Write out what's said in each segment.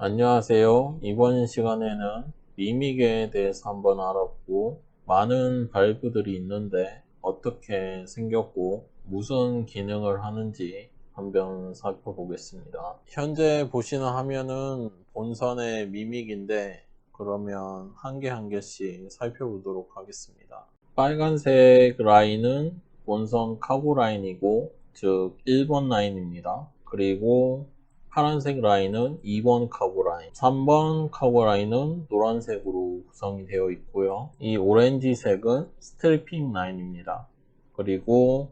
안녕하세요. 이번 시간에는 미믹에 대해서 한번 알아보고 많은 발브들이 있는데 어떻게 생겼고 무슨 기능을 하는지 한번 살펴보겠습니다. 현재 보시는 화면은 본선의 미믹인데 그러면 한 개 한 개씩 살펴보도록 하겠습니다. 빨간색 라인은 본선 카고 라인이고 즉 1번 라인입니다. 그리고 파란색 라인은 2번 카고 라인, 3번 카고 라인은 노란색으로 구성이 되어 있고요. 이 오렌지색은 스트리핑 라인입니다. 그리고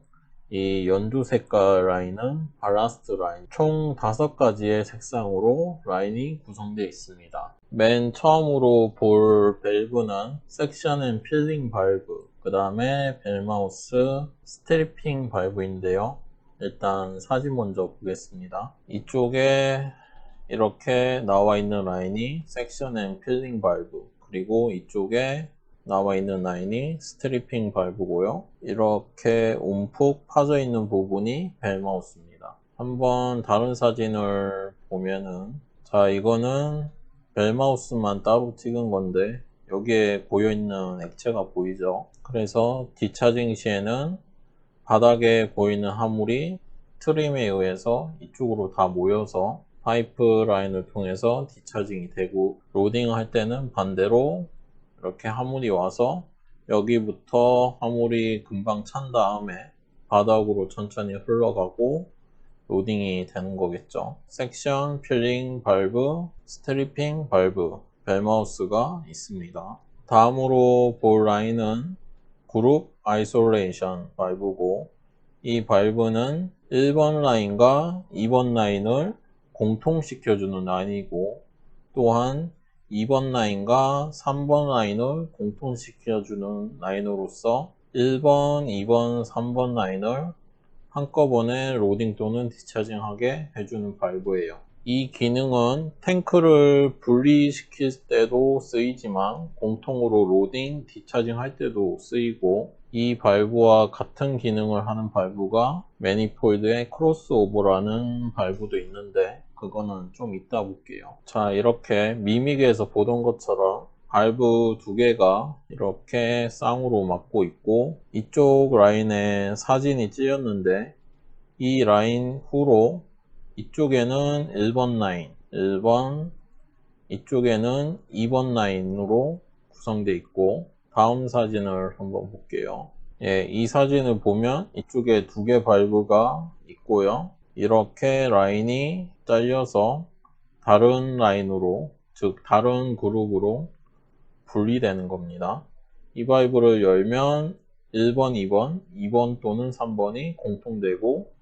이 연두 색깔 라인은 발라스트 라인. 총 5가지의 색상으로 라인이 구성되어 있습니다. 맨 처음으로 볼 밸브는 섹션 앤 필링 밸브, 그 다음에 벨마우스 스트리핑 밸브인데요. 일단 사진 먼저 보겠습니다. 이쪽에 이렇게 나와 있는 라인이 섹션 앤 필링 밸브, 그리고 이쪽에 나와 있는 라인이 스트리핑 밸브고요. 이렇게 움푹 파져 있는 부분이 벨마우스입니다. 한번 다른 사진을 보면은, 자, 이거는 벨마우스만 따로 찍은 건데 여기에 고여있는 액체가 보이죠. 그래서 디차징 시에는 바닥에 보이는 화물이 트림에 의해서 이쪽으로 다 모여서 파이프라인을 통해서 디차징이 되고, 로딩을 할 때는 반대로 이렇게 화물이 와서 여기부터 화물이 금방 찬 다음에 바닥으로 천천히 흘러가고 로딩이 되는 거겠죠. 섹션, 필링 발브, 스트리핑 발브, 벨마우스가 있습니다. 다음으로 볼 라인은 그룹 아이솔레이션 발브고, 이 발브는 1번 라인과 2번 라인을 공통시켜주는 라인이고, 또한 2번 라인과 3번 라인을 공통시켜주는 라인으로서 1번, 2번, 3번 라인을 한꺼번에 로딩 또는 디차징하게 해주는 발브예요. 이 기능은 탱크를 분리시킬 때도 쓰이지만 공통으로 로딩, 디차징 할 때도 쓰이고, 이 발브와 같은 기능을 하는 발브가 매니폴드의 크로스오버라는 발브도 있는데 그거는 좀 이따 볼게요. 자, 이렇게 미믹에서 보던 것처럼 발브 두 개가 이렇게 쌍으로 맞고 있고, 이쪽 라인에 사진이 찌였는데 이 라인 후로 이쪽에는 1번 라인, 1번, 이쪽에는 2번 라인으로 구성되어 있고, 다음 사진을 한번 볼게요. 예, 이 사진을 보면 이쪽에 두 개 발브가 있고요. 이렇게 라인이 잘려서 다른 라인으로, 즉 다른 그룹으로 분리되는 겁니다. 이 발브를 열면 1번, 2번, 2번 또는 3번이 공통되고,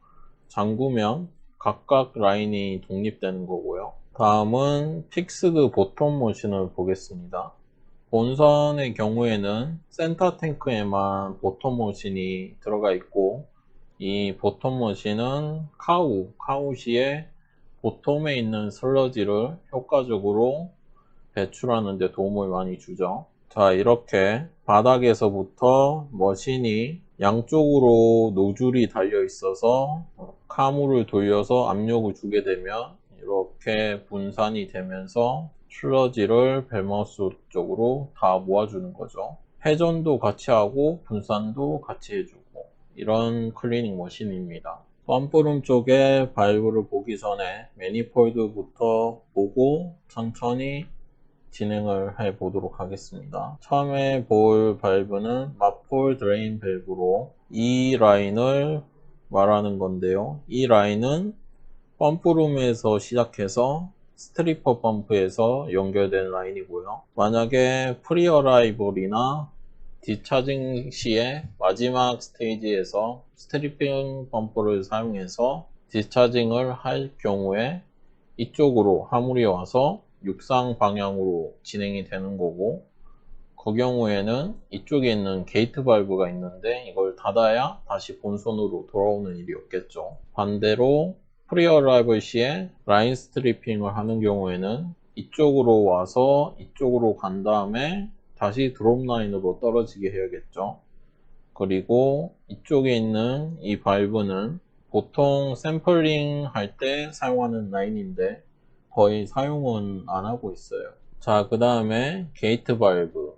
잠그면 각각 라인이 독립되는 거고요. 다음은 픽스드 보텀 머신을 보겠습니다. 본선의 경우에는 센터 탱크에만 보텀 머신이 들어가 있고, 이 보텀 머신은 카우시에 보텀에 있는 슬러지를 효과적으로 배출하는 데 도움을 많이 주죠. 자, 이렇게 바닥에서부터 머신이 양쪽으로 노즐이 달려 있어서 카물을 돌려서 압력을 주게 되면 이렇게 분산이 되면서 슬러지를 벨마우스 쪽으로 다 모아주는 거죠. 회전도 같이 하고 분산도 같이 해주고, 이런 클리닝 머신입니다. 펌프룸 쪽에 발브를 보기 전에 매니폴드부터 보고 천천히 진행을 해 보도록 하겠습니다. 처음에 볼 발브는 마폴 드레인 밸브로 이 라인을 말하는 건데요. 이 라인은 펌프룸에서 시작해서 스트리퍼 펌프에서 연결된 라인이고요. 만약에 프리어라이벌이나 디차징 시에 마지막 스테이지에서 스트리핑 펌프를 사용해서 디차징을 할 경우에 이쪽으로 화물이 와서 육상 방향으로 진행이 되는 거고, 그 경우에는 이쪽에 있는 게이트 발브가 있는데 이걸 닫아야 다시 본선으로 돌아오는 일이 없겠죠. 반대로 프리어라이벌 시에 라인 스트리핑을 하는 경우에는 이쪽으로 와서 이쪽으로 간 다음에 다시 드롭 라인으로 떨어지게 해야겠죠. 그리고 이쪽에 있는 이 발브는 보통 샘플링 할 때 사용하는 라인인데 거의 사용은 안 하고 있어요. 자, 그 다음에 게이트 발브.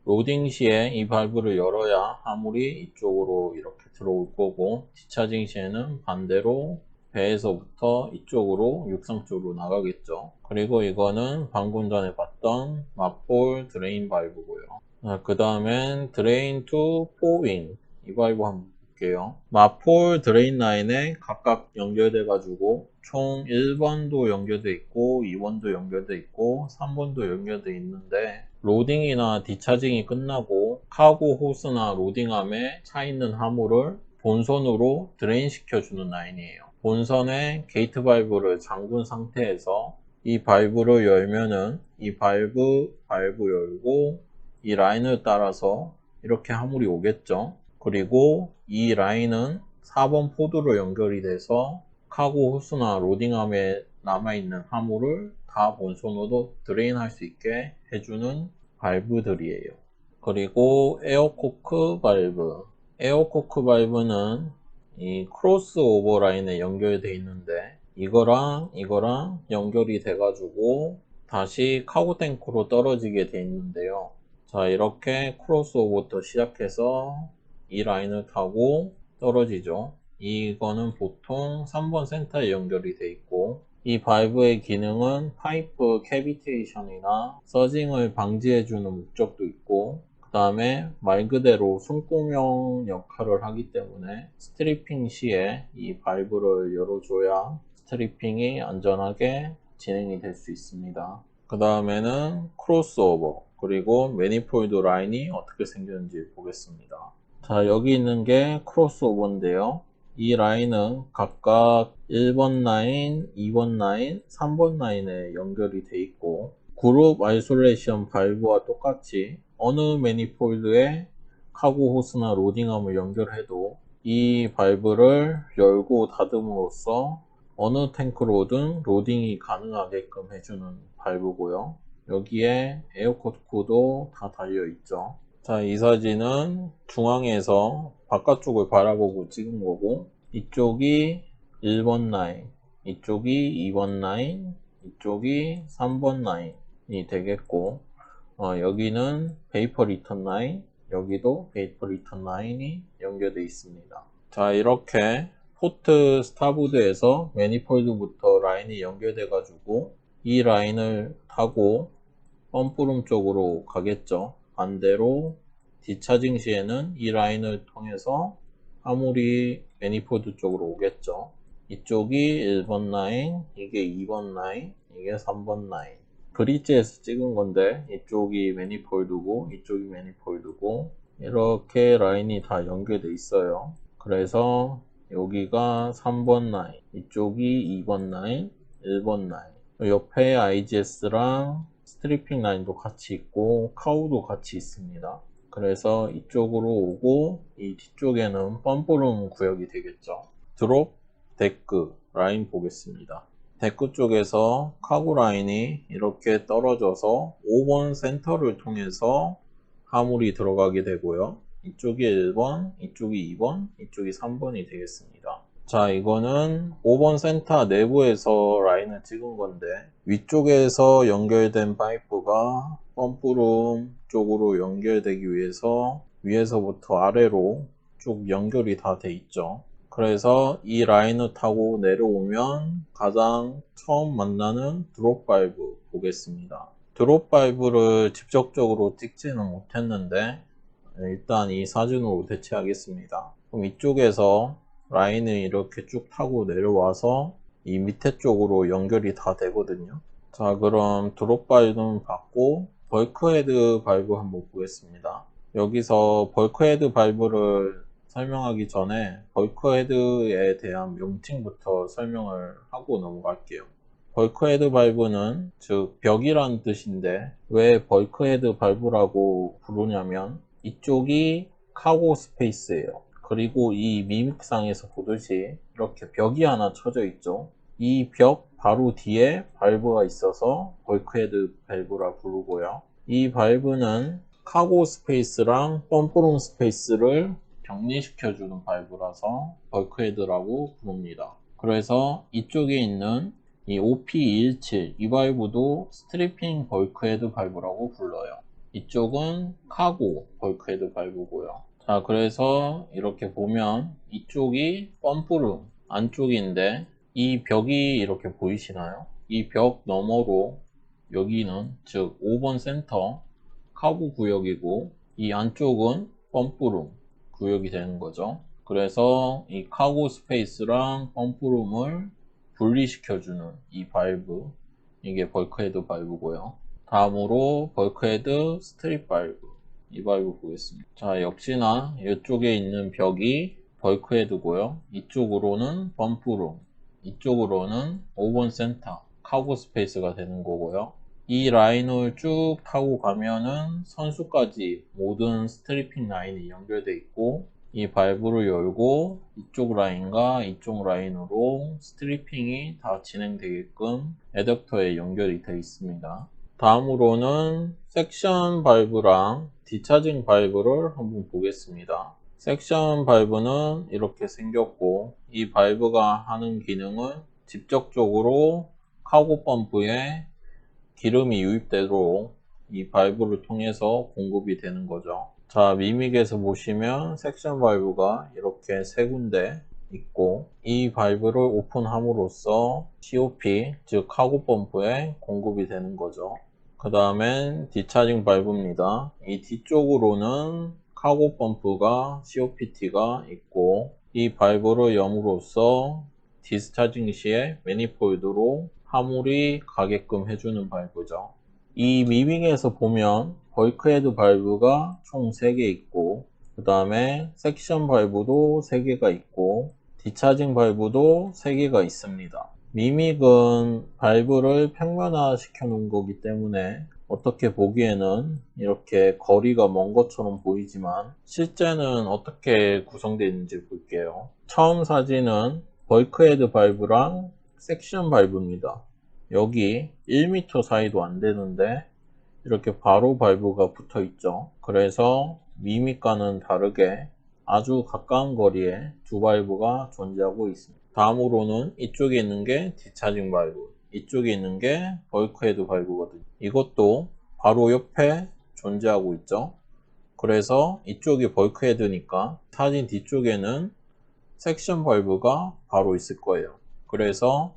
로딩 시에 이 발브를 열어야 화물이 이쪽으로 이렇게 들어올 거고, 디차징 시에는 반대로 배에서부터 이쪽으로 육상 쪽으로 나가겠죠. 그리고 이거는 방금 전에 봤던 맞볼 드레인 발브고요. 그 다음엔 드레인 투 포윙. 이 발브 한번 볼게요. 마폴 드레인 라인에 각각 연결돼 가지고 총 1번도 연결돼 있고 2번도 연결돼 있고 3번도 연결돼 있는데, 로딩이나 디차징이 끝나고 카고 호스나 로딩함에 차 있는 화물을 본선으로 드레인 시켜주는 라인이에요. 본선에 게이트 발브를 잠근 상태에서 이 발브를 열면은 이 발브 열고 이 라인을 따라서 이렇게 화물이 오겠죠. 그리고 이 라인은 4번 포드로 연결이 돼서 카고 호스나 로딩함에 남아있는 화물을 다 본선으로 드레인 할 수 있게 해주는 발브들이에요. 그리고 에어코크 발브. 에어코크 발브는 이 크로스 오버 라인에 연결되어 있는데, 이거랑 연결이 돼가지고 다시 카고 탱크로 떨어지게 되어 있는데요. 자, 이렇게 크로스오버부터 시작해서 이 라인을 타고 떨어지죠. 이거는 보통 3번 센터에 연결이 돼 있고, 이 발브의 기능은 파이프 캐비테이션이나 서징을 방지해주는 목적도 있고, 그 다음에 말 그대로 숨구멍 역할을 하기 때문에 스트리핑 시에 이 발브를 열어줘야 스트리핑이 안전하게 진행이 될 수 있습니다. 그 다음에는 크로스오버, 그리고 매니폴드 라인이 어떻게 생겼는지 보겠습니다. 자, 여기 있는 게 크로스오버인데요. 이 라인은 각각 1번 라인, 2번 라인, 3번 라인에 연결이 돼 있고, 그룹 아이솔레이션 발브와 똑같이 어느 매니폴드에 카고 호스나 로딩함을 연결해도 이 발브를 열고 닫음으로써 어느 탱크로든 로딩이 가능하게끔 해주는 발브고요. 여기에 에어코크도 다 달려있죠. 자, 이 사진은 중앙에서 바깥쪽을 바라보고 찍은 거고, 이쪽이 1번 라인, 이쪽이 2번 라인, 이쪽이 3번 라인이 되겠고, 여기는 베이퍼 리턴 라인, 여기도 베이퍼 리턴 라인이 연결되어 있습니다. 자, 이렇게 포트 스타보드에서 매니폴드부터 라인이 연결돼 가지고 이 라인을 타고 펌프룸 쪽으로 가겠죠. 반대로 디차징 시에는 이 라인을 통해서 화물이 매니폴드 쪽으로 오겠죠. 이쪽이 1번 라인, 이게 2번 라인, 이게 3번 라인. 브릿지에서 찍은 건데, 이쪽이 매니폴드고 이쪽이 매니폴드고, 이렇게 라인이 다 연결돼 있어요. 그래서 여기가 3번 라인, 이쪽이 2번 라인, 1번 라인. 옆에 IGS랑 스트리핑 라인도 같이 있고 카우도 같이 있습니다. 그래서 이쪽으로 오고, 이 뒤쪽에는 펌프룸 구역이 되겠죠. 드롭, 데크 라인 보겠습니다. 데크 쪽에서 카고 라인이 이렇게 떨어져서 5번 센터를 통해서 화물이 들어가게 되고요. 이쪽이 1번, 이쪽이 2번, 이쪽이 3번이 되겠습니다. 자, 이거는 5번 센터 내부에서 라인을 찍은 건데, 위쪽에서 연결된 파이프가 펌프룸 쪽으로 연결되기 위해서 위에서부터 아래로 쭉 연결이 다 돼 있죠. 그래서 이 라인을 타고 내려오면 가장 처음 만나는 드롭 발브 보겠습니다. 드롭 발브를 직접적으로 찍지는 못했는데 일단 이 사진으로 대체하겠습니다. 그럼 이쪽에서 라인을 이렇게 쭉 타고 내려와서 이 밑에 쪽으로 연결이 다 되거든요. 자, 그럼 드롭 발브는 받고 벌크헤드 발브 한번 보겠습니다. 여기서 벌크헤드 발브를 설명하기 전에 벌크헤드에 대한 명칭부터 설명을 하고 넘어갈게요. 벌크헤드 발브는 즉 벽이라는 뜻인데, 왜 벌크헤드 발브라고 부르냐면 이쪽이 카고 스페이스예요. 그리고 이 미믹상에서 보듯이 이렇게 벽이 하나 쳐져 있죠. 이 벽 바로 뒤에 발브가 있어서 벌크헤드 발브라 부르고요. 이 발브는 카고 스페이스랑 펌프룸 스페이스를 격리시켜주는 발브라서 벌크헤드라고 부릅니다. 그래서 이쪽에 있는 이 OP217 이 밸브도 스트리핑 벌크헤드 밸브라고 불러요. 이쪽은 카고 벌크헤드 밸브고요. 자, 그래서 이렇게 보면 이쪽이 펌프룸 안쪽인데 이 벽이 이렇게 보이시나요? 이 벽 너머로 여기는 즉 5번 센터 카고 구역이고 이 안쪽은 펌프룸 구역이 되는 거죠. 그래서 이 카고 스페이스랑 펌프룸을 분리시켜주는 이 밸브, 이게 벌크헤드 밸브고요. 다음으로 벌크헤드 스트립 밸브, 이 밸브 보겠습니다. 자, 역시나 이쪽에 있는 벽이 벌크헤드고요. 이쪽으로는 펌프룸, 이쪽으로는 5번 센터 카고 스페이스가 되는 거고요. 이 라인을 쭉 타고 가면은 선수까지 모든 스트리핑 라인이 연결되어 있고, 이 밸브를 열고 이쪽 라인과 이쪽 라인으로 스트리핑이 다 진행되게끔 애덕터에 연결이 되어 있습니다. 다음으로는 섹션 밸브랑 디차징 밸브를 한번 보겠습니다. 섹션 밸브는 이렇게 생겼고, 이 밸브가 하는 기능은 직접적으로 카고 펌프에 기름이 유입되도록 이 밸브를 통해서 공급이 되는 거죠. 자, 미믹에서 보시면 섹션 밸브가 이렇게 세 군데 있고, 이 밸브를 오픈함으로써 COP, 즉 카고 펌프에 공급이 되는 거죠. 그 다음엔 디차징 밸브입니다. 이 뒤쪽으로는 카고 펌프가 COPT가 있고, 이 밸브를 여므로써 디스차징 시에 매니폴드로 화물이 가게끔 해주는 밸브죠. 이 미밍에서 보면 벌크헤드 밸브가 총 3개 있고, 그 다음에 섹션 밸브도 3개가 있고, 디차징 밸브도 3개가 있습니다. 미믹은 밸브를 평면화 시켜 놓은 거기 때문에 어떻게 보기에는 이렇게 거리가 먼 것처럼 보이지만 실제는 어떻게 구성되어 있는지 볼게요. 처음 사진은 벌크헤드 밸브랑 섹션 밸브입니다. 여기 1m 사이도 안 되는데 이렇게 바로 밸브가 붙어 있죠. 그래서 미믹과는 다르게 아주 가까운 거리에 두 밸브가 존재하고 있습니다. 다음으로는 이쪽에 있는 게 디차징 밸브, 이쪽에 있는 게 벌크헤드 밸브거든요. 이것도 바로 옆에 존재하고 있죠. 그래서 이쪽이 벌크헤드니까 사진 뒤쪽에는 섹션 밸브가 바로 있을 거예요. 그래서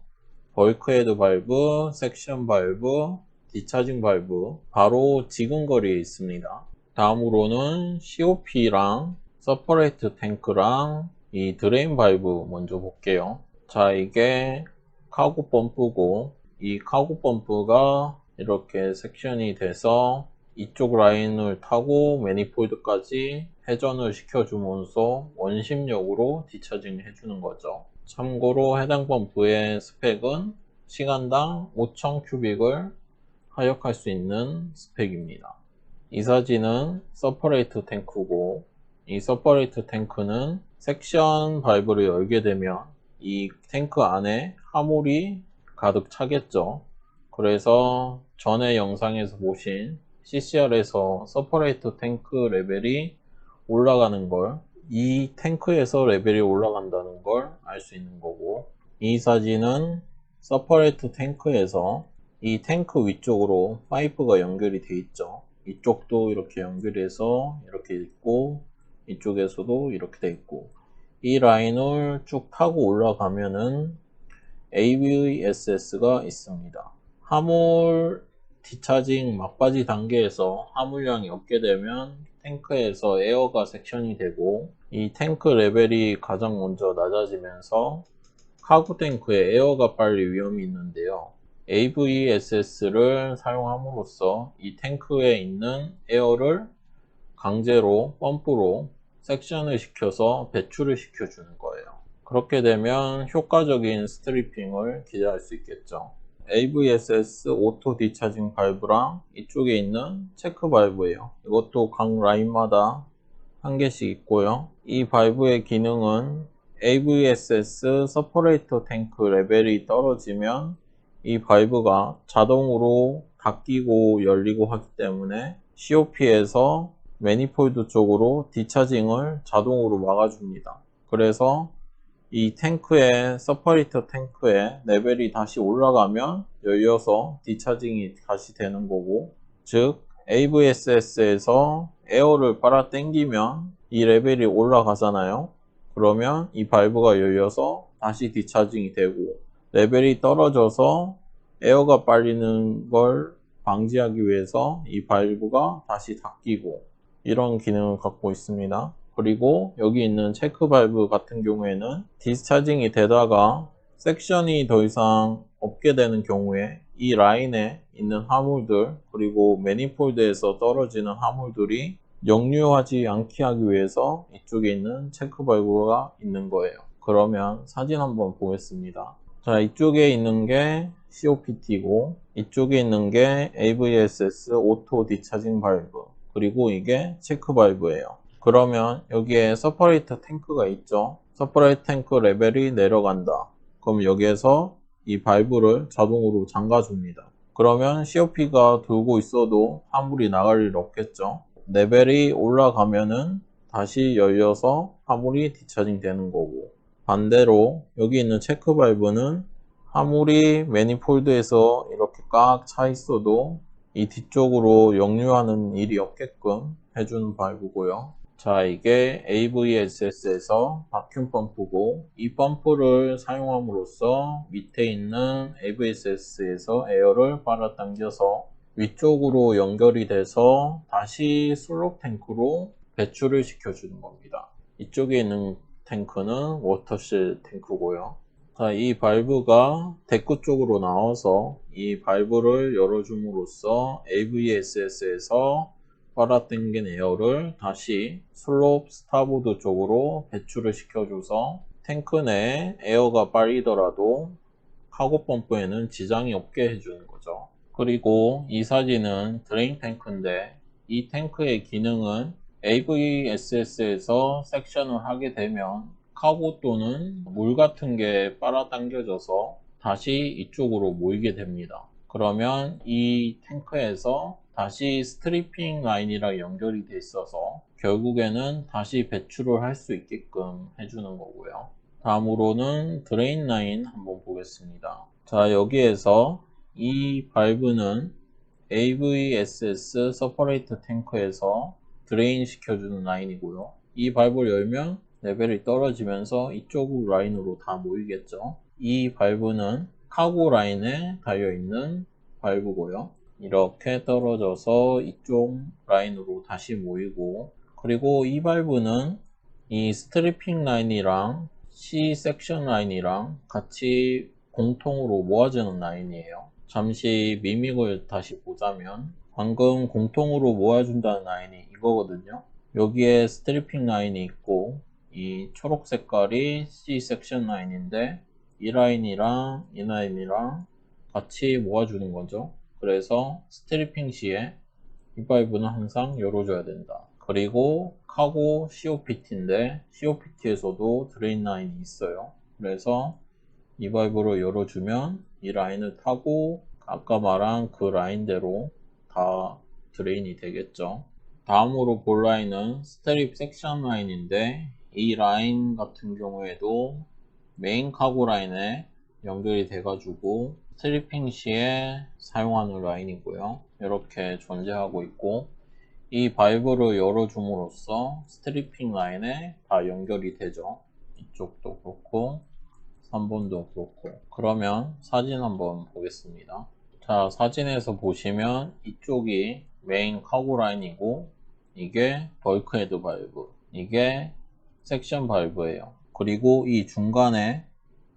벌크헤드 밸브, 섹션 밸브, 디차징 밸브 바로 지근거리에 있습니다. 다음으로는 COP랑 서퍼레이트 탱크랑 이 드레인 밸브 먼저 볼게요. 자, 이게 카고 펌프고, 이 카고 펌프가 이렇게 섹션이 돼서 이쪽 라인을 타고 매니폴드까지 회전을 시켜주면서 원심력으로 디차징을 해주는 거죠. 참고로 해당 펌프의 스펙은 시간당 5,000 큐빅을 하역할 수 있는 스펙입니다. 이 사진은 서퍼레이트 탱크고, 이 서퍼레이트 탱크는 섹션 밸브를 열게 되면 이 탱크 안에 화물이 가득 차겠죠. 그래서 전에 영상에서 보신 CCR에서 서퍼레이트 탱크 레벨이 올라가는 걸, 이 탱크에서 레벨이 올라간다는 걸 알 수 있는 거고, 이 사진은 서퍼레이트 탱크에서 이 탱크 위쪽으로 파이프가 연결이 돼 있죠. 이쪽도 이렇게 연결해서 이렇게 있고, 이쪽에서도 이렇게 돼 있고, 이 라인을 쭉 타고 올라가면은 AVSS가 있습니다. 화물 디차징 막바지 단계에서 화물량이 없게 되면 탱크에서 에어가 섹션이 되고, 이 탱크 레벨이 가장 먼저 낮아지면서 카고 탱크에 에어가 빨릴 위험이 있는데요. AVSS를 사용함으로써 이 탱크에 있는 에어를 강제로 펌프로 섹션을 시켜서 배출을 시켜주는 거예요. 그렇게 되면 효과적인 스트리핑을 기대할 수 있겠죠. AVSS 오토 디차징 밸브랑 이쪽에 있는 체크 밸브예요. 이것도 각 라인마다 한 개씩 있고요. 이 밸브의 기능은 AVSS 서퍼레이터 탱크 레벨이 떨어지면 이 밸브가 자동으로 닫히고 열리고 하기 때문에 COP에서 매니폴드 쪽으로 디차징을 자동으로 막아줍니다. 그래서 이 탱크에, 서퍼레이터 탱크에 레벨이 다시 올라가면 열려서 디차징이 다시 되는 거고, 즉 AVSS에서 에어를 빨아 당기면 이 레벨이 올라가잖아요. 그러면 이 발브가 열려서 다시 디차징이 되고, 레벨이 떨어져서 에어가 빨리는 걸 방지하기 위해서 이 발브가 다시 닫히고, 이런 기능을 갖고 있습니다. 그리고 여기 있는 체크 발브 같은 경우에는 디스차징이 되다가 섹션이 더 이상 없게 되는 경우에 이 라인에 있는 화물들, 그리고 매니폴드에서 떨어지는 화물들이 역류하지 않게 하기 위해서 이쪽에 있는 체크 발브가 있는 거예요. 그러면 사진 한번 보겠습니다. 자, 이쪽에 있는 게 COPT고 이쪽에 있는 게 AVSS 오토 디차징 발브, 그리고 이게 체크 발브예요. 그러면 여기에 서퍼레이터 탱크가 있죠. 서퍼레이터 탱크 레벨이 내려간다. 그럼 여기에서 이 발브를 자동으로 잠가줍니다. 그러면 COP가 돌고 있어도 화물이 나갈 일 없겠죠. 레벨이 올라가면은 다시 열려서 화물이 디차징 되는 거고, 반대로 여기 있는 체크 발브는 화물이 매니폴드에서 이렇게 꽉 차 있어도 이 뒤쪽으로 역류하는 일이 없게끔 해주는 발브고요. 자, 이게 AVSS에서 바큐um 펌프고, 이 펌프를 사용함으로써 밑에 있는 AVSS에서 에어를 빨아당겨서 위쪽으로 연결이 돼서 다시 슬롭 탱크로 배출을 시켜주는 겁니다. 이쪽에 있는 탱크는 워터실 탱크고요. 자, 이 발브가 데크 쪽으로 나와서 이 발브를 열어줌으로써 AVSS에서 빨아당긴 에어를 다시 슬롭 스타보드 쪽으로 배출을 시켜줘서 탱크 내에 에어가 빨리더라도 카고 펌프에는 지장이 없게 해주는 거죠. 그리고 이 사진은 드레인 탱크인데, 이 탱크의 기능은 AVSS에서 섹션을 하게 되면 카고 또는 물 같은 게 빨아당겨져서 다시 이쪽으로 모이게 됩니다. 그러면 이 탱크에서 다시 스트리핑 라인이랑 연결이 돼 있어서 결국에는 다시 배출을 할 수 있게끔 해주는 거고요. 다음으로는 드레인 라인 한번 보겠습니다. 자, 여기에서 이 발브는 AVSS 서퍼레이터 탱크에서 드레인 시켜주는 라인이고요. 이 발브를 열면 레벨이 떨어지면서 이쪽 라인으로 다 모이겠죠. 이 발브는 카고 라인에 달려있는 발브고요. 이렇게 떨어져서 이쪽 라인으로 다시 모이고, 그리고 이 발브는 이 스트리핑 라인이랑 C 섹션 라인이랑 같이 공통으로 모아지는 라인이에요. 잠시 미믹을 다시 보자면 방금 공통으로 모아준다는 라인이 이거거든요. 여기에 스트리핑 라인이 있고 이 초록 색깔이 C 섹션 라인인데, 이 라인이랑 이 라인이랑 같이 모아주는 거죠. 그래서 스트리핑 시에 이 발브는 항상 열어줘야 된다. 그리고 카고 COPT인데 COPT에서도 드레인 라인이 있어요. 그래서 이 발브를 열어주면 이 라인을 타고 아까 말한 그 라인대로 다 드레인이 되겠죠. 다음으로 볼 라인은 스트립 섹션 라인인데, 이 라인 같은 경우에도 메인 카고 라인에 연결이 돼가지고 스트리핑 시에 사용하는 라인이고요. 이렇게 존재하고 있고, 이 발브를 열어줌으로써 스트리핑 라인에 다 연결이 되죠. 이쪽도 그렇고 3번도 그렇고. 그러면 사진 한번 보겠습니다. 자, 사진에서 보시면 이쪽이 메인 카고 라인이고 이게 벌크헤드 발브, 이게 섹션 발브예요. 그리고 이 중간에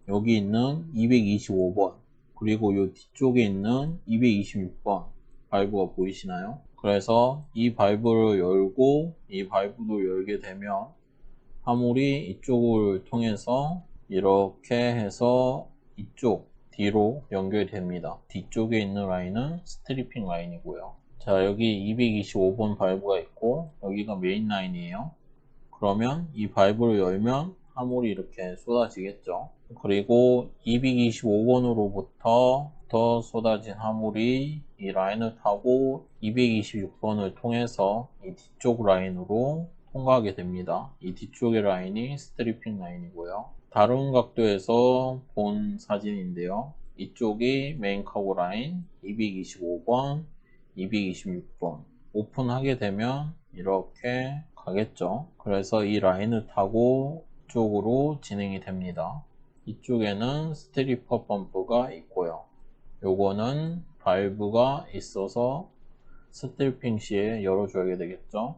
여기 있는 225번, 그리고 이 뒤쪽에 있는 226번 발브가 보이시나요? 그래서 이 발브를 열고 이 발브도 열게 되면 화물이 이쪽을 통해서 이렇게 해서 이쪽 뒤로 연결됩니다. 뒤쪽에 있는 라인은 스트리핑 라인이고요. 자, 여기 225번 발브가 있고 여기가 메인 라인이에요. 그러면 이 발브를 열면 화물이 이렇게 쏟아지겠죠. 그리고 225번으로부터 더 쏟아진 화물이 이 라인을 타고 226번을 통해서 이 뒤쪽 라인으로 통과하게 됩니다. 이 뒤쪽의 라인이 스트리핑 라인이고요. 다른 각도에서 본 사진인데요. 이쪽이 메인 카고 라인 225번, 226번 오픈하게 되면 이렇게 가겠죠. 그래서 이 라인을 타고 이쪽으로 진행이 됩니다. 이쪽에는 스트리퍼 펌프가 있고요. 요거는 발브가 있어서 스트리핑 시에 열어줘야 되겠죠.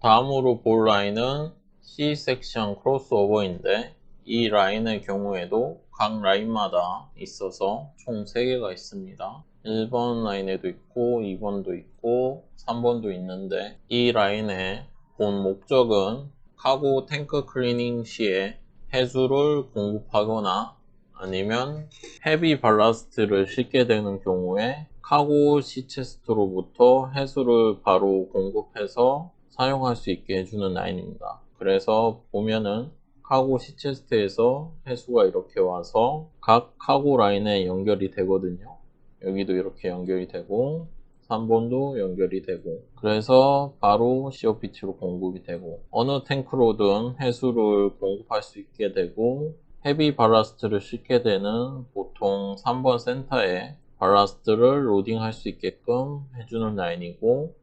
다음으로 볼 라인은 C 섹션 크로스오버인데 이 라인의 경우에도 각 라인마다 있어서 총 3개가 있습니다. 1번 라인에도 있고 2번도 있고 3번도 있는데 이 라인의 본 목적은 카고 탱크 클리닝 시에 해수를 공급하거나 아니면 헤비 발라스트를 싣게 되는 경우에 카고 시체스트로부터 해수를 바로 공급해서 사용할 수 있게 해주는 라인입니다. 그래서 보면은 카고 시체스트에서 해수가 이렇게 와서 각 카고 라인에 연결이 되거든요. 여기도 이렇게 연결이 되고 3번도 연결이 되고 그래서 바로 COPT로 공급이 되고 어느 탱크로든 해수를 공급할 수 있게 되고 헤비 발라스트를 싣게 되는 보통 3번 센터에 발라스트를 로딩할 수 있게끔 해주는 라인이고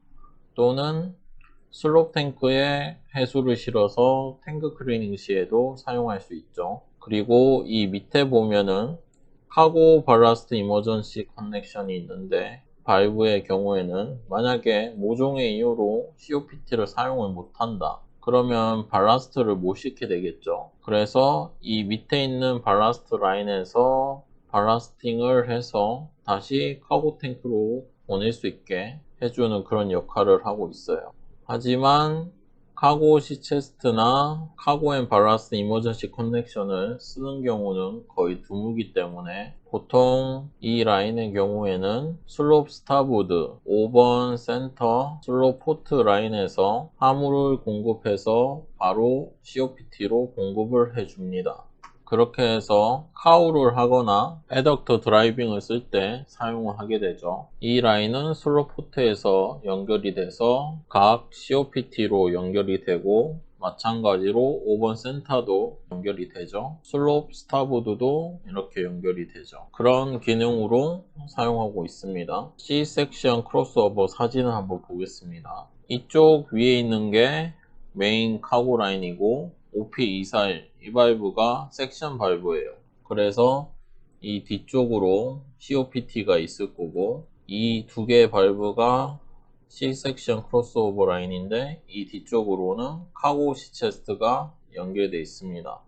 또는 슬롭 탱크에 해수를 실어서 탱크 클리닝 시에도 사용할 수 있죠. 그리고 이 밑에 보면은 카고 발라스트 이머전시 커넥션이 있는데 발브의 경우에는 만약에 모종의 이유로 COPT를 사용을 못한다. 그러면 발라스트를 못 싣게 되겠죠. 그래서 이 밑에 있는 발라스트 라인에서 발라스팅을 해서 다시 카고 탱크로 보낼 수 있게 해주는 그런 역할을 하고 있어요. 하지만 카고 시체스트나 카고 앤 발라스트 이머전시 커넥션을 쓰는 경우는 거의 드물기 때문에 보통 이 라인의 경우에는 슬롭 스타보드 5번 센터 슬롭 포트 라인에서 화물을 공급해서 바로 COPT로 공급을 해줍니다. 그렇게 해서 카우를 하거나 애덕터 드라이빙을 쓸 때 사용을 하게 되죠. 이 라인은 슬롭 포트에서 연결이 돼서 각 COPT로 연결이 되고 마찬가지로 5번 센터도 연결이 되죠. 슬롭 스타보드도 이렇게 연결이 되죠. 그런 기능으로 사용하고 있습니다. C 섹션 크로스오버 사진을 한번 보겠습니다. 이쪽 위에 있는 게 메인 카고 라인이고 OP241 이 발브가 섹션 발브예요. 그래서 이 뒤쪽으로 COPT가 있을 거고 이 두 개의 발브가 C 섹션 크로스오버 라인인데 이 뒤쪽으로는 카고 시체스트가 연결되어 있습니다.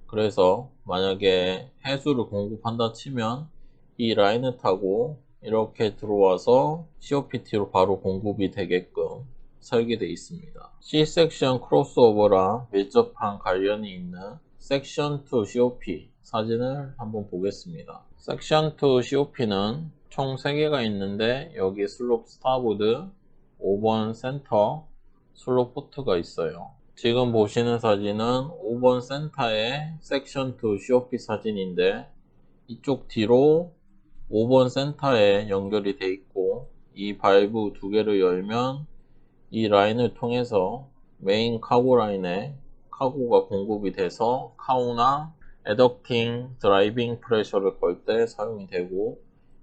그래서 만약에 해수를 공급한다 치면 이 라인을 타고 이렇게 들어와서 COPT로 바로 공급이 되게끔 설계되어 있습니다. C 섹션 크로스오버랑 밀접한 관련이 있는 섹션 2 COP 사진을 한번 보겠습니다. 섹션 2 COP는 총 3개가 있는데 여기 슬롭 스타보드 5번 센터 슬롭 포트가 있어요. 지금 보시는 사진은 5번 센터의 섹션 2 COP 사진인데 이쪽 뒤로 5번 센터에 연결이 돼 있고 이 발브 두 개를 열면 이 라인을 통해서 메인 카고 라인에 카고가 공급이 돼서 카우나 에덕팅 드라이빙 프레셔를 걸 때 사용이 되고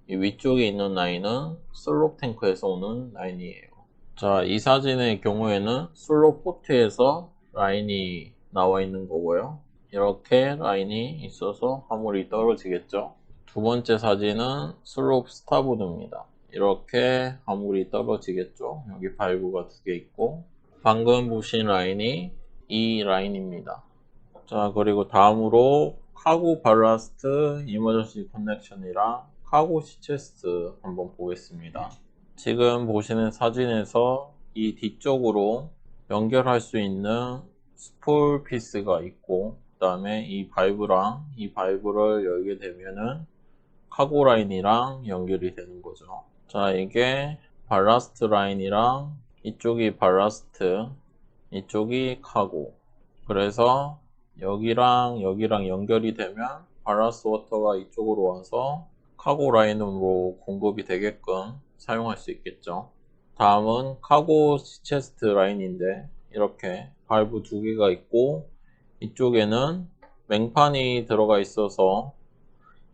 이 위쪽에 있는 라인은 슬롭 탱크에서 오는 라인이에요. 자, 이 사진의 경우에는 슬롭 포트에서 라인이 나와 있는 거고요. 이렇게 라인이 있어서 화물이 떨어지겠죠. 두 번째 사진은 슬롭 스타보드입니다. 이렇게 화물이 떨어지겠죠. 여기 발브가 2개 있고 방금 보신 라인이 이 라인입니다. 자, 그리고 다음으로 카고 발라스트 이머전시 커넥션이랑 카고 시체스트 한번 보겠습니다. 지금 보시는 사진에서 이 뒤쪽으로 연결할 수 있는 스풀 피스가 있고 그 다음에 이 발브랑 이 발브를 열게 되면은 카고 라인이랑 연결이 되는 거죠. 자, 이게 발라스트 라인이랑 이쪽이 발라스트, 이쪽이 카고. 그래서 여기랑 여기랑 연결이 되면 발라스트 워터가 이쪽으로 와서 카고 라인으로 공급이 되게끔 사용할 수 있겠죠. 다음은 카고 시체스트 라인인데 이렇게 발브 두 개가 있고 이쪽에는 맹판이 들어가 있어서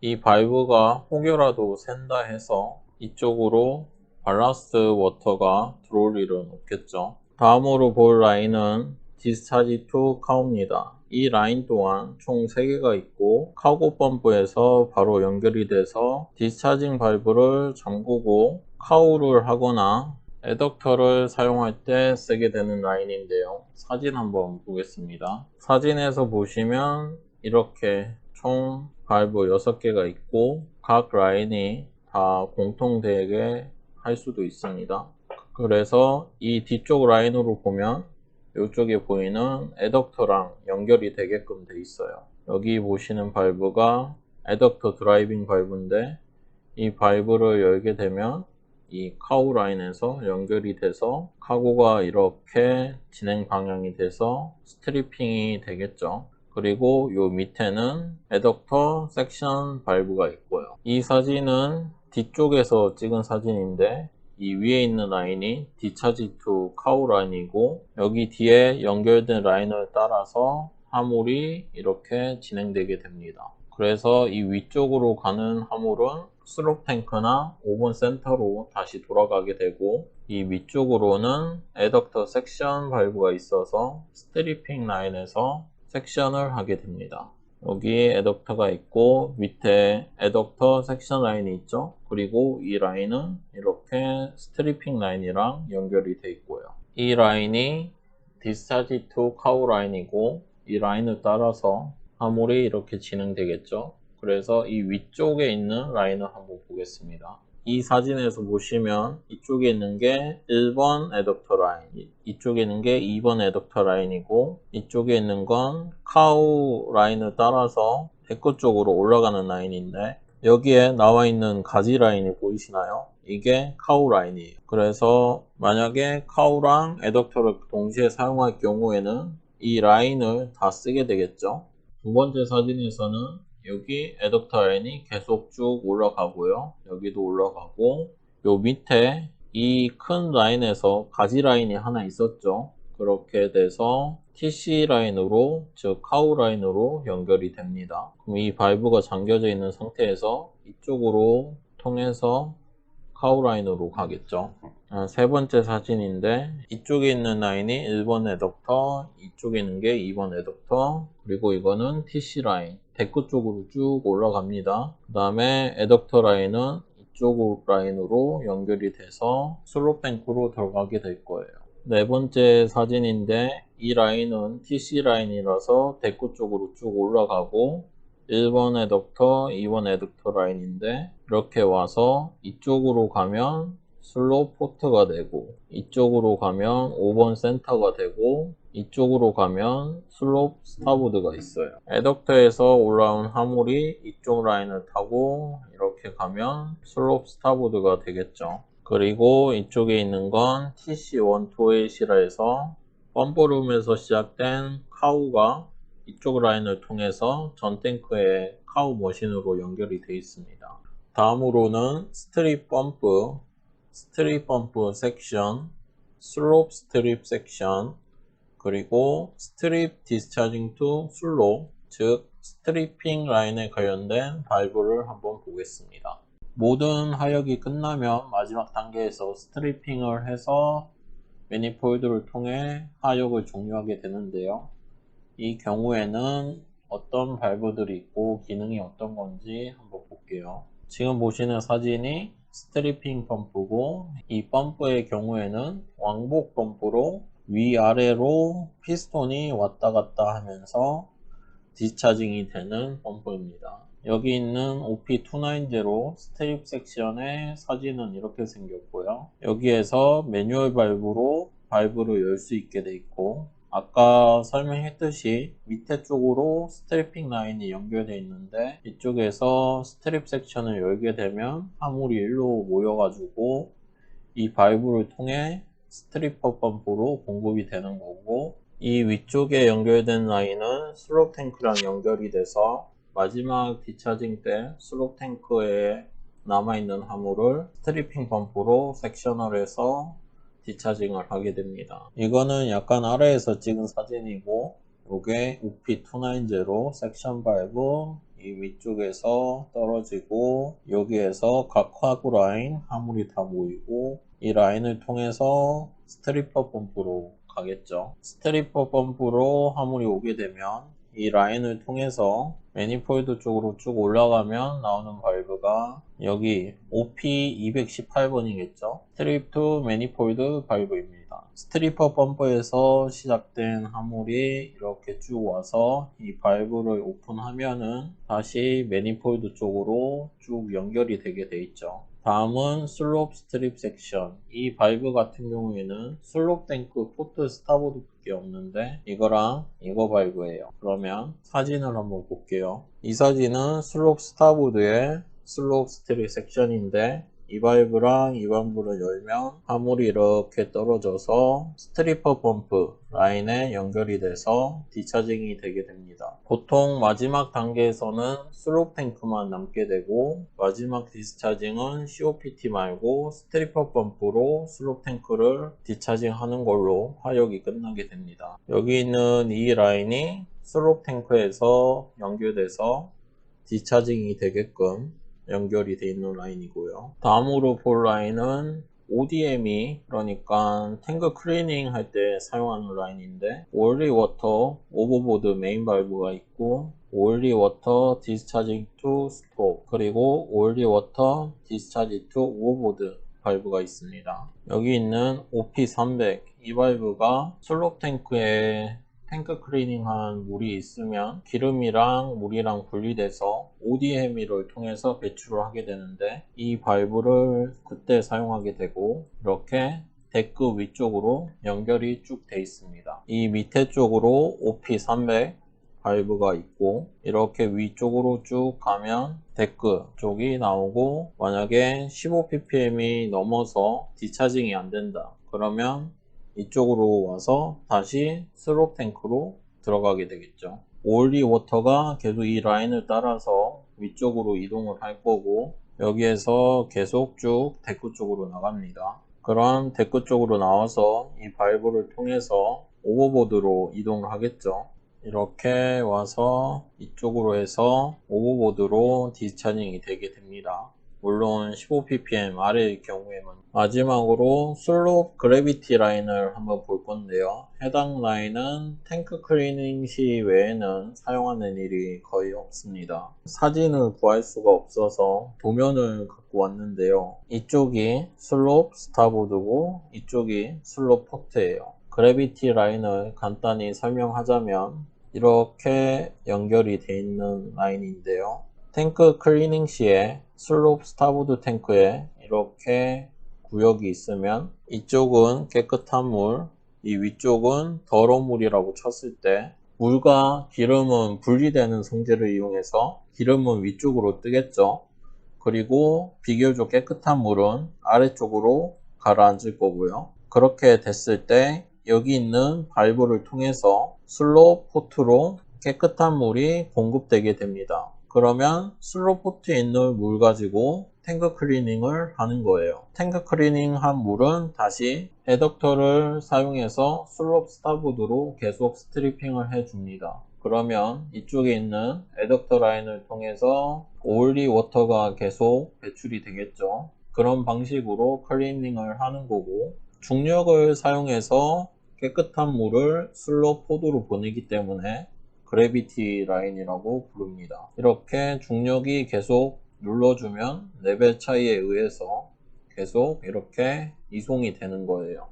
이 발브가 혹여라도 샌다 해서 이쪽으로 발라스트 워터가 들어올 일은 없겠죠. 다음으로 볼 라인은 디스차지 투 카우입니다. 이 라인 또한 총 3개가 있고 카고 펌프에서 바로 연결이 돼서 디스차징 발브를 잠그고 카우를 하거나 애덕터를 사용할 때 쓰게 되는 라인인데요. 사진 한번 보겠습니다. 사진에서 보시면 이렇게 총 발브 6개가 있고 각 라인이 다 공통되게 할 수도 있습니다. 그래서 이 뒤쪽 라인으로 보면 이쪽에 보이는 애덕터랑 연결이 되게끔 돼 있어요. 여기 보시는 발브가 애덕터 드라이빙 발브인데 이 발브를 열게 되면 이 카우 라인에서 연결이 돼서 카고가 이렇게 진행 방향이 돼서 스트리핑이 되겠죠. 그리고 요 밑에는 애덕터 섹션 발브가 있고요. 이 사진은 뒤쪽에서 찍은 사진인데 이 위에 있는 라인이 디차지 투 카우 라인이고 여기 뒤에 연결된 라인을 따라서 화물이 이렇게 진행되게 됩니다. 그래서 이 위쪽으로 가는 화물은 스롭 탱크나 오븐 센터로 다시 돌아가게 되고 이 위쪽으로는 애덕터 섹션 발브가 있어서 스트리핑 라인에서 섹션을 하게 됩니다. 여기 애덕터가 있고 밑에 애덕터 섹션 라인이 있죠. 그리고 이 라인은 이렇게 스트리핑 라인이랑 연결이 되어 있고요. 이 라인이 디스차지 투 카우 라인이고 이 라인을 따라서 화물이 이렇게 진행되겠죠. 그래서 이 위쪽에 있는 라인을 한번 보겠습니다. 이 사진에서 보시면 이쪽에 있는 게 1번 애덕터 라인, 이쪽에 있는 게 2번 애덕터 라인이고 이쪽에 있는 건 카우 라인을 따라서 데크 쪽으로 올라가는 라인인데 여기에 나와 있는 가지 라인이 보이시나요? 이게 카우 라인이에요. 그래서 만약에 카우랑 애덕터를 동시에 사용할 경우에는 이 라인을 다 쓰게 되겠죠. 두 번째 사진에서는 여기 애덕터 라인이 계속 쭉 올라가고요. 여기도 올라가고 요 밑에 이 큰 라인에서 가지 라인이 하나 있었죠. 그렇게 돼서 TC 라인으로 즉 카우 라인으로 연결이 됩니다. 그럼 이 발브가 잠겨져 있는 상태에서 이쪽으로 통해서 카우 라인으로 가겠죠. 세 번째 사진인데 이쪽에 있는 라인이 1번 애덕터, 이쪽에 있는 게 2번 애덕터, 그리고 이거는 TC 라인, 데크 쪽으로 쭉 올라갑니다. 그 다음에 애덕터 라인은 이쪽 라인으로 연결이 돼서 슬롭 탱크로 들어가게 될 거예요. 네 번째 사진인데 이 라인은 TC 라인이라서 데크 쪽으로 쭉 올라가고 1번 애덕터, 2번 애덕터 라인인데 이렇게 와서 이쪽으로 가면 슬로우 포트가 되고 이쪽으로 가면 5번 센터가 되고 이쪽으로 가면 슬롭 스타보드가 있어요. 애덕터에서 올라온 화물이 이쪽 라인을 타고 이렇게 가면 슬롭 스타보드가 되겠죠. 그리고 이쪽에 있는 건 TC128이라 해서 펌프룸에서 시작된 카우가 이쪽 라인을 통해서 전 탱크의 카우 머신으로 연결이 되어 있습니다. 다음으로는 스트립 펌프 섹션, 슬롭 스트립 섹션, 그리고 스트립 디스차징 투 슬롭, 즉 스트리핑 라인에 관련된 발브를 한번 보겠습니다. 모든 하역이 끝나면 마지막 단계에서 스트리핑을 해서 매니폴드를 통해 하역을 종료하게 되는데요. 이 경우에는 어떤 발브들이 있고 기능이 어떤 건지 한번 볼게요. 지금 보시는 사진이 스트리핑 펌프고 이 펌프의 경우에는 왕복 펌프로 위아래로 피스톤이 왔다 갔다 하면서 디스차징이 되는 펌프입니다. 여기 있는 OP290 스트립 섹션의 사진은 이렇게 생겼고요. 여기에서 매뉴얼 발브로 발브를 열 수 있게 돼 있고 아까 설명했듯이 밑에 쪽으로 스트리핑 라인이 연결되어 있는데 이쪽에서 스트립 섹션을 열게 되면 화물이 일로 모여가지고 이 발브를 통해 스트리퍼 펌프로 공급이 되는 거고 이 위쪽에 연결된 라인은 슬롭 탱크랑 연결이 돼서 마지막 디차징 때 슬롭 탱크에 남아있는 화물을 스트리핑 펌프로 섹션을 해서 디차징을 하게 됩니다. 이거는 약간 아래에서 찍은 사진이고, 요게 OP290 섹션 발브 이 위쪽에서 떨어지고, 여기에서 각 화구 라인 화물이 다 모이고, 이 라인을 통해서 스트리퍼 펌프로 가겠죠. 스트리퍼 펌프로 화물이 오게 되면 이 라인을 통해서 매니폴드 쪽으로 쭉 올라가면 나오는 발브가 여기 OP218번이겠죠. 스트립 투 매니폴드 발브입니다. 스트리퍼 펌프에서 시작된 화물이 이렇게 쭉 와서 이 발브를 오픈하면은 다시 매니폴드 쪽으로 쭉 연결이 되게 돼 있죠. 다음은 슬롭 스트립 섹션. 이 발브 같은 경우에는 슬롭 탱크 포트 스타보드밖에 없는데 이거랑 이거 발브예요. 그러면 사진을 한번 볼게요. 이 사진은 슬롭 스타보드의 슬롭 스트립 섹션인데 이 발브랑 이 발브를 열면 화물이 이렇게 떨어져서 스트리퍼 펌프 라인에 연결이 돼서 디차징이 되게 됩니다. 보통 마지막 단계에서는 슬롭 탱크만 남게 되고 마지막 디스차징은 COPT 말고 스트리퍼 펌프로 슬롭 탱크를 디차징 하는 걸로 화력이 끝나게 됩니다. 여기 있는 이 라인이 슬롭 탱크에서 연결돼서 디차징이 되게끔 연결이 되어 있는 라인이고요. 다음으로 볼 라인은 ODM이 그러니까 탱크 클리닝 할 때 사용하는 라인인데 올리 워터 오버보드 메인 발브가 있고 올리 워터 디스차징 투 스톱 그리고 올리 워터 디스차징 투 오버보드 발브가 있습니다. 여기 있는 OP300 이 발브가 슬롭 탱크에 탱크 클리닝한 물이 있으면 기름이랑 물이랑 분리돼서 ODM을 통해서 배출을 하게 되는데 이 발브를 그때 사용하게 되고 이렇게 데크 위쪽으로 연결이 쭉 돼 있습니다. 이 밑에 쪽으로 OP300 발브가 있고 이렇게 위쪽으로 쭉 가면 데크 쪽이 나오고 만약에 15ppm이 넘어서 디차징이 안 된다 그러면 이쪽으로 와서 다시 슬롭 탱크로 들어가게 되겠죠. 올리 워터가 계속 이 라인을 따라서 위쪽으로 이동을 할 거고 여기에서 계속 쭉 데크 쪽으로 나갑니다. 그런 데크 쪽으로 나와서 이 발브를 통해서 오버보드로 이동을 하겠죠. 이렇게 와서 이쪽으로 해서 오버보드로 디스차징이 되게 됩니다. 물론 15ppm 아래의 경우에는 마지막으로 슬롭 그래비티 라인을 한번 볼 건데요. 해당 라인은 탱크 클리닝 시 외에는 사용하는 일이 거의 없습니다. 사진을 구할 수가 없어서 도면을 갖고 왔는데요. 이쪽이 슬롭 스타보드고 이쪽이 슬롭 포트예요. 그래비티 라인을 간단히 설명하자면 이렇게 연결이 되어 있는 라인인데요. 탱크 클리닝 시에 슬롭 스타보드 탱크에 이렇게 구역이 있으면 이쪽은 깨끗한 물, 이 위쪽은 더러운 물이라고 쳤을 때 물과 기름은 분리되는 성질을 이용해서 기름은 위쪽으로 뜨겠죠. 그리고 비교적 깨끗한 물은 아래쪽으로 가라앉을 거고요. 그렇게 됐을 때 여기 있는 발브를 통해서 슬롭 포트로 깨끗한 물이 공급되게 됩니다. 그러면 슬롭 포트에 있는 물 가지고 탱크 클리닝을 하는 거예요. 탱크 클리닝 한 물은 다시 에덕터를 사용해서 슬롭 스타보드로 계속 스트리핑을 해줍니다. 그러면 이쪽에 있는 에덕터 라인을 통해서 올리 워터가 계속 배출이 되겠죠. 그런 방식으로 클리닝을 하는 거고 중력을 사용해서 깨끗한 물을 슬롭 포드로 보내기 때문에 그래비티 라인이라고 부릅니다. 이렇게 중력이 계속 눌러주면 레벨 차이에 의해서 계속 이렇게 이송이 되는 거예요.